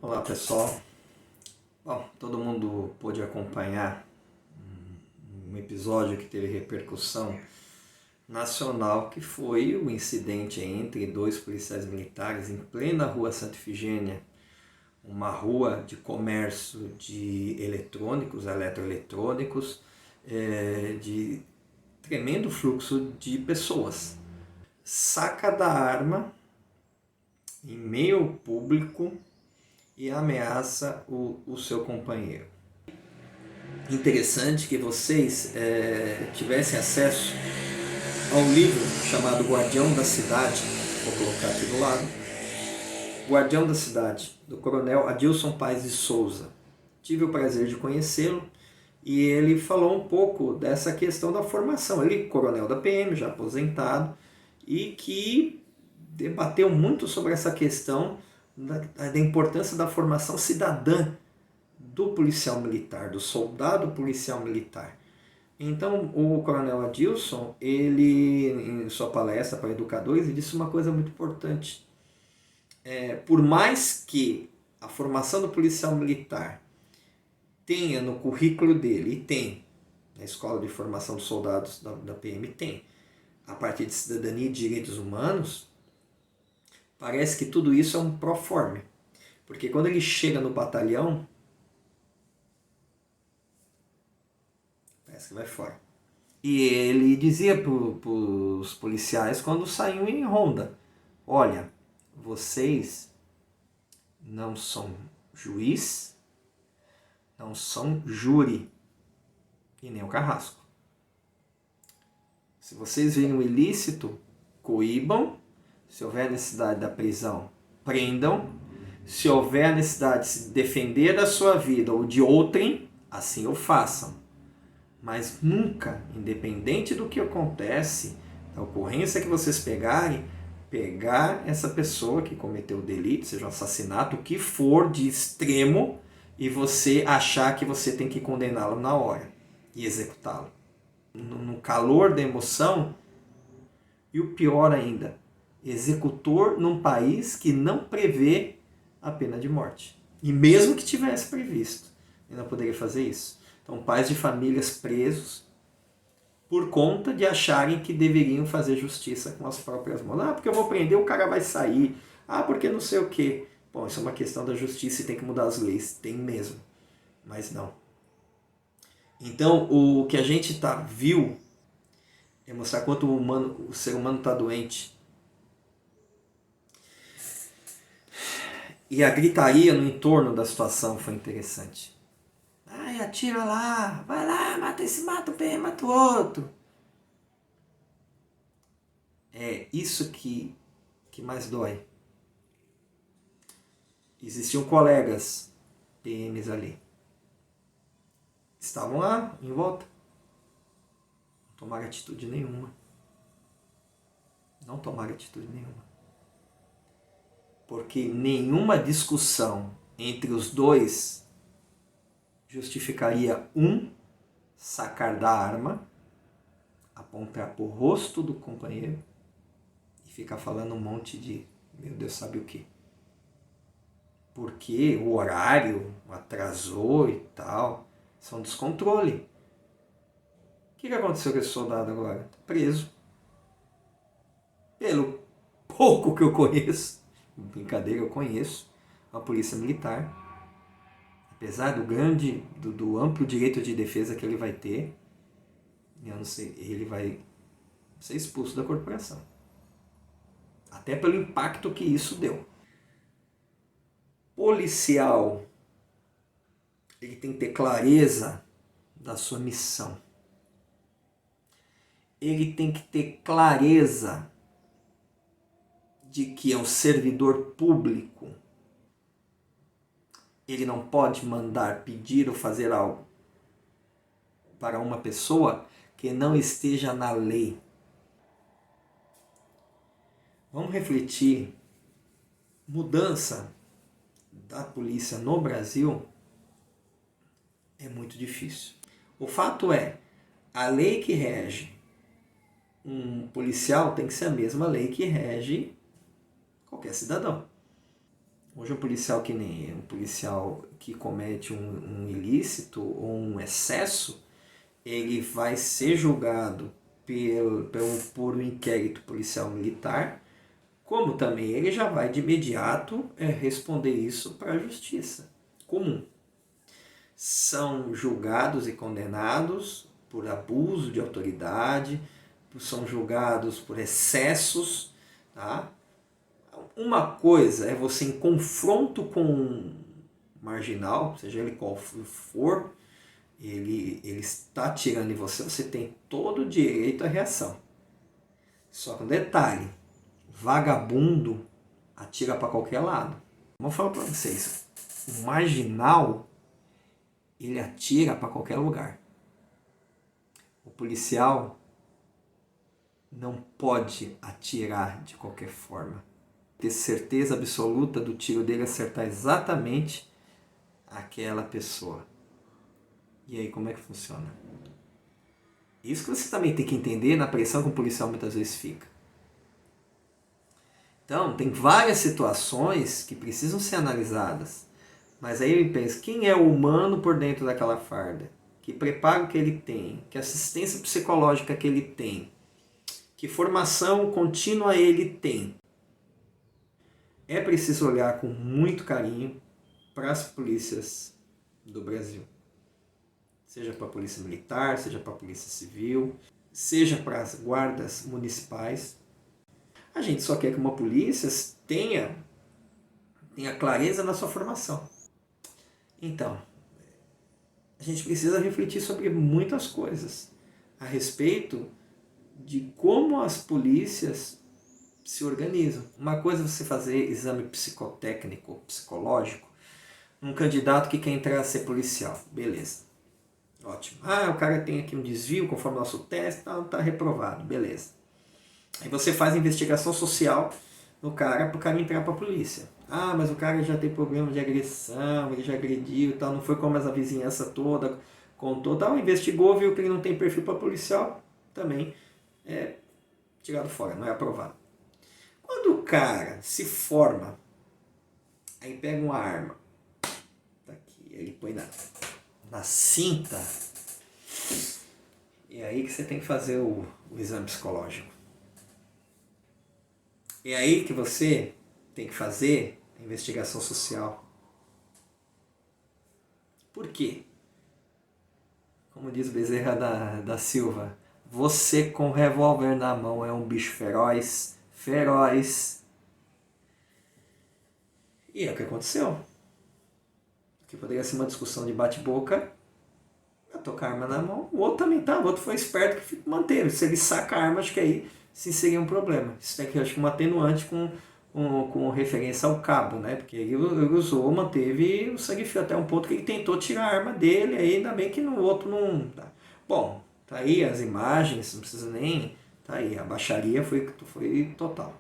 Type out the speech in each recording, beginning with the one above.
Olá pessoal, bom, todo mundo pôde acompanhar um episódio que teve repercussão nacional, que foi o incidente entre dois policiais militares em plena rua Santa Ifigênia, uma rua de comércio de eletrônicos, eletroeletrônicos, de tremendo fluxo de pessoas. Saca da arma em meio público e ameaça o seu companheiro. Interessante que vocês tivessem acesso a um livro chamado Guardião da Cidade, vou colocar aqui do lado, Guardião da Cidade, do coronel Adilson Paes de Souza. Tive o prazer de conhecê-lo e ele falou um pouco dessa questão da formação. Ele é coronel da PM, já aposentado, e que debateu muito sobre essa questão da importância da formação cidadã do policial militar, do soldado policial militar. Então, o coronel Adilson, ele, em sua palestra para educadores, ele disse uma coisa muito importante. Por mais que a formação do policial militar tenha no currículo dele, e tem, na Escola de Formação dos Soldados da PM tem, a parte de cidadania e direitos humanos, parece que tudo isso é um proforme. Porque quando ele chega no batalhão, parece que vai fora. E ele dizia para os policiais quando saíam em ronda: olha, vocês não são juiz, não são júri e nem o carrasco. Se vocês virem um ilícito, coíbam. Se houver necessidade da prisão, prendam. Se houver necessidade de se defender da sua vida ou de outrem, assim o façam. Mas nunca, independente do que acontece, da ocorrência que vocês pegarem, pegar essa pessoa que cometeu o delito, seja um assassinato, o que for de extremo, e você achar que você tem que condená-lo na hora e executá-lo. No calor da emoção, e o pior ainda, executor num país que não prevê a pena de morte. E mesmo que tivesse previsto, ele não poderia fazer isso. Então, pais de famílias presos por conta de acharem que deveriam fazer justiça com as próprias mãos. Ah, porque eu vou prender, o cara vai sair. Ah, porque não sei o quê. Bom, isso é uma questão da justiça e tem que mudar as leis. Tem mesmo. Mas não. Então, o que a gente viu é mostrar quanto o ser humano está doente. E a gritaria no entorno da situação foi interessante. Ai, atira lá, vai lá, mata esse, mata o PM, mata o outro. É isso que mais dói. Existiam colegas PMs ali. Estavam lá, em volta. Não tomaram atitude nenhuma. Não tomaram atitude nenhuma. Porque nenhuma discussão entre os dois justificaria sacar da arma, apontar para o rosto do companheiro e ficar falando um monte de meu Deus sabe o que. Porque o horário atrasou e tal, são descontrole. O que aconteceu com esse soldado agora? Está preso. Pelo pouco que eu conheço, brincadeira, eu conheço a polícia militar, apesar do amplo direito de defesa que ele vai ter, eu não sei, ele vai ser expulso da corporação. Até pelo impacto que isso deu. Policial, ele tem que ter clareza da sua missão. Ele tem que ter clareza de que é um servidor público. Ele não pode mandar, pedir ou fazer algo para uma pessoa que não esteja na lei. Vamos refletir. Mudança da polícia no Brasil é muito difícil. O fato é, a lei que rege um policial tem que ser a mesma lei que rege qualquer cidadão. Hoje um policial que nem um policial que comete um ilícito ou um excesso, ele vai ser julgado por um inquérito policial militar, como também ele já vai de imediato responder isso para a justiça comum. São julgados e condenados por abuso de autoridade, são julgados por excessos, tá? Uma coisa é você em confronto com um marginal, seja ele qual for, ele está atirando em você, você tem todo o direito à reação. Só que um detalhe, vagabundo atira para qualquer lado. Vou falar para vocês, o marginal, ele atira para qualquer lugar. O policial não pode atirar de qualquer forma. Ter certeza absoluta do tiro dele acertar exatamente aquela pessoa. E aí como é que funciona? Isso que você também tem que entender na pressão que o policial muitas vezes fica. Então, tem várias situações que precisam ser analisadas. Mas aí eu penso, quem é o humano por dentro daquela farda? Que preparo que ele tem? Que assistência psicológica que ele tem? Que formação contínua ele tem? É preciso olhar com muito carinho para as polícias do Brasil. Seja para a polícia militar, seja para a polícia civil, seja para as guardas municipais. A gente só quer que uma polícia tenha clareza na sua formação. Então, a gente precisa refletir sobre muitas coisas a respeito de como as polícias se organizam. Uma coisa é você fazer exame psicotécnico, psicológico, um candidato que quer entrar a ser policial. Beleza. Ótimo. O cara tem aqui um desvio conforme o nosso teste, tá reprovado. Beleza. Aí você faz investigação social no cara para o cara entrar para a polícia. Mas o cara já tem problema de agressão, ele já agrediu e tal, não foi como a vizinhança toda contou, tal, investigou, viu que ele não tem perfil para policial, também é tirado fora, não é aprovado. Quando o cara se forma, aí pega uma arma, tá aqui, ele põe na cinta, e é aí que você tem que fazer o exame psicológico. É aí que você tem que fazer a investigação social. Por quê? Como diz Bezerra da Silva, você com revólver na mão é um bicho feroz, feroz. E é o que aconteceu. Que poderia ser uma discussão de bate-boca, eu tô com a arma na mão, o outro também tá, o outro foi esperto que manteve. Se ele saca a arma, acho que aí sim seria um problema. Isso tem que, acho que, uma atenuante com referência ao cabo, né? Porque ele usou, manteve o sangue frio até um ponto que ele tentou tirar a arma dele, aí ainda bem que no outro não... Bom, tá aí as imagens, não precisa nem... Tá aí, a baixaria foi total.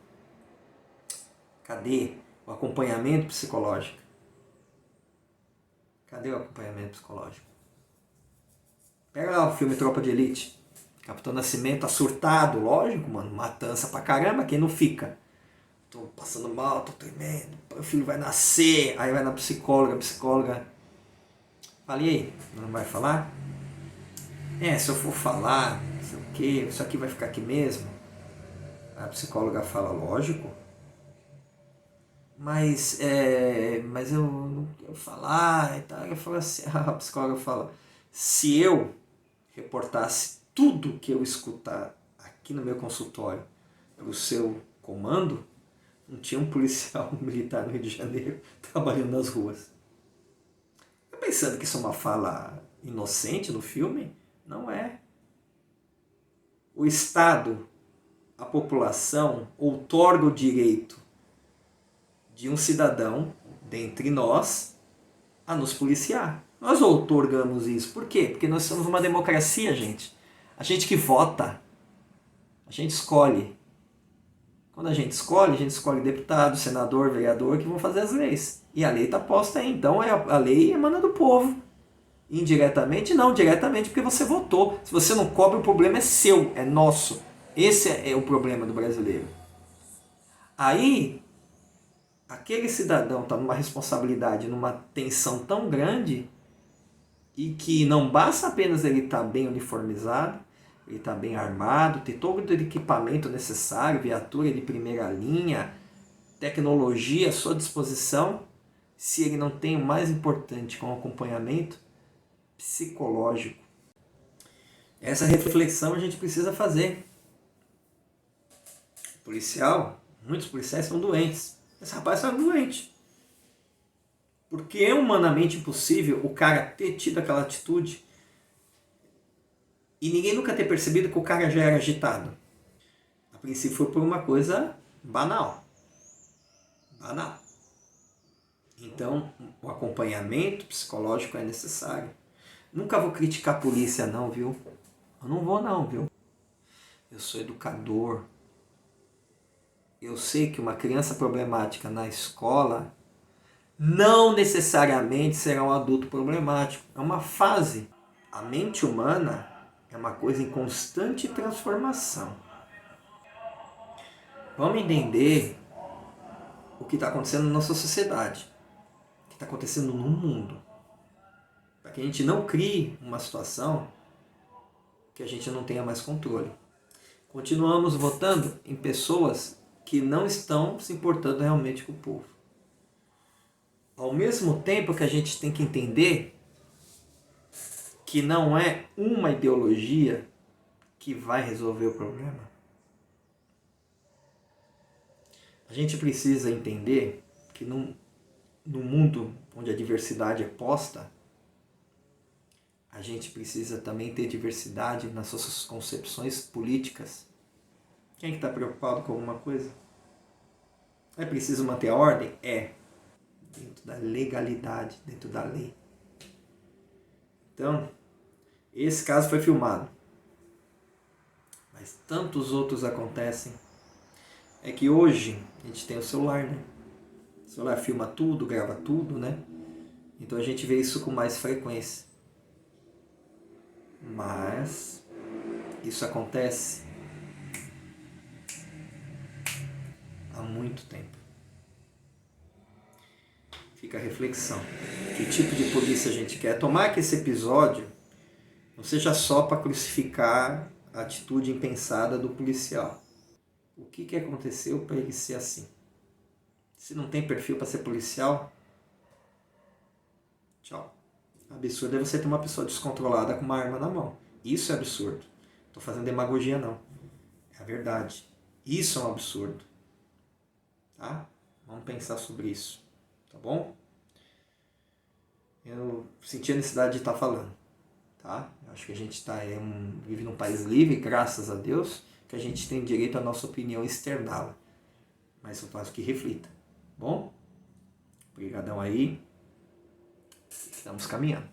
Cadê o acompanhamento psicológico? Cadê o acompanhamento psicológico? Pega lá o filme Tropa de Elite. Capitão Nascimento tá surtado, lógico, mano, matança pra caramba, quem não fica? Tô passando mal, tô tremendo, o filho vai nascer, aí vai na psicóloga, fala, e aí, não vai falar? Se eu for falar, não sei o que, isso aqui vai ficar aqui mesmo? A psicóloga fala, lógico, mas eu não quero falar e tal. Eu falo assim, a psicóloga fala, se eu reportasse tudo que eu escutar aqui no meu consultório para o seu comando, não tinha um policial militar no Rio de Janeiro trabalhando nas ruas. Eu pensando que isso é uma fala inocente no filme? Não é. O Estado, a população, outorga o direito de um cidadão, dentre nós, a nos policiar. Nós outorgamos isso. Por quê? Porque nós somos uma democracia, gente. A gente que vota, a gente escolhe. Quando a gente escolhe deputado, senador, vereador que vão fazer as leis. E a lei está posta aí. Então a lei emana do povo. Indiretamente, não. Diretamente, porque você votou. Se você não cobre, o problema é seu, é nosso. Esse é o problema do brasileiro. Aí, aquele cidadão está numa responsabilidade, numa tensão tão grande, e que não basta apenas ele estar bem uniformizado, ele estar bem armado, ter todo o equipamento necessário, viatura de primeira linha, tecnologia à sua disposição, se ele não tem o mais importante, com acompanhamento psicológico. Essa reflexão a gente precisa fazer. Policial, muitos policiais são doentes. Esse rapaz era doente. Porque é humanamente impossível o cara ter tido aquela atitude e ninguém nunca ter percebido que o cara já era agitado. A princípio foi por uma coisa banal. Banal. Então, o acompanhamento psicológico é necessário. Nunca vou criticar a polícia não, viu? Eu não vou não, viu? Eu sou educador. Eu sei que uma criança problemática na escola não necessariamente será um adulto problemático. É uma fase. A mente humana é uma coisa em constante transformação. Vamos entender o que está acontecendo na nossa sociedade, o que está acontecendo no mundo, para que a gente não crie uma situação que a gente não tenha mais controle. Continuamos votando em pessoas que não estão se importando realmente com o povo. Ao mesmo tempo que a gente tem que entender que não é uma ideologia que vai resolver o problema. A gente precisa entender que no mundo onde a diversidade é posta, a gente precisa também ter diversidade nas suas concepções políticas. Quem está preocupado com alguma coisa? É preciso manter a ordem? É. Dentro da legalidade, dentro da lei. Então, esse caso foi filmado. Mas tantos outros acontecem. É que hoje a gente tem o celular, né? O celular filma tudo, grava tudo, né? Então a gente vê isso com mais frequência. Mas isso acontece há muito tempo. Fica a reflexão. Que tipo de polícia a gente quer? Tomar que esse episódio não seja só para crucificar a atitude impensada do policial. O que aconteceu para ele ser assim? Se não tem perfil para ser policial, tchau. Absurdo é você ter uma pessoa descontrolada com uma arma na mão. Isso é absurdo. Estou fazendo demagogia não. É a verdade. Isso é um absurdo. Tá? Vamos pensar sobre isso. Tá bom? Eu senti a necessidade de estar falando. Tá? Eu acho que a gente vive num país livre, graças a Deus, que a gente tem direito à nossa opinião externá-la. Mas eu faço que reflita. Bom? Obrigadão aí. Estamos caminhando.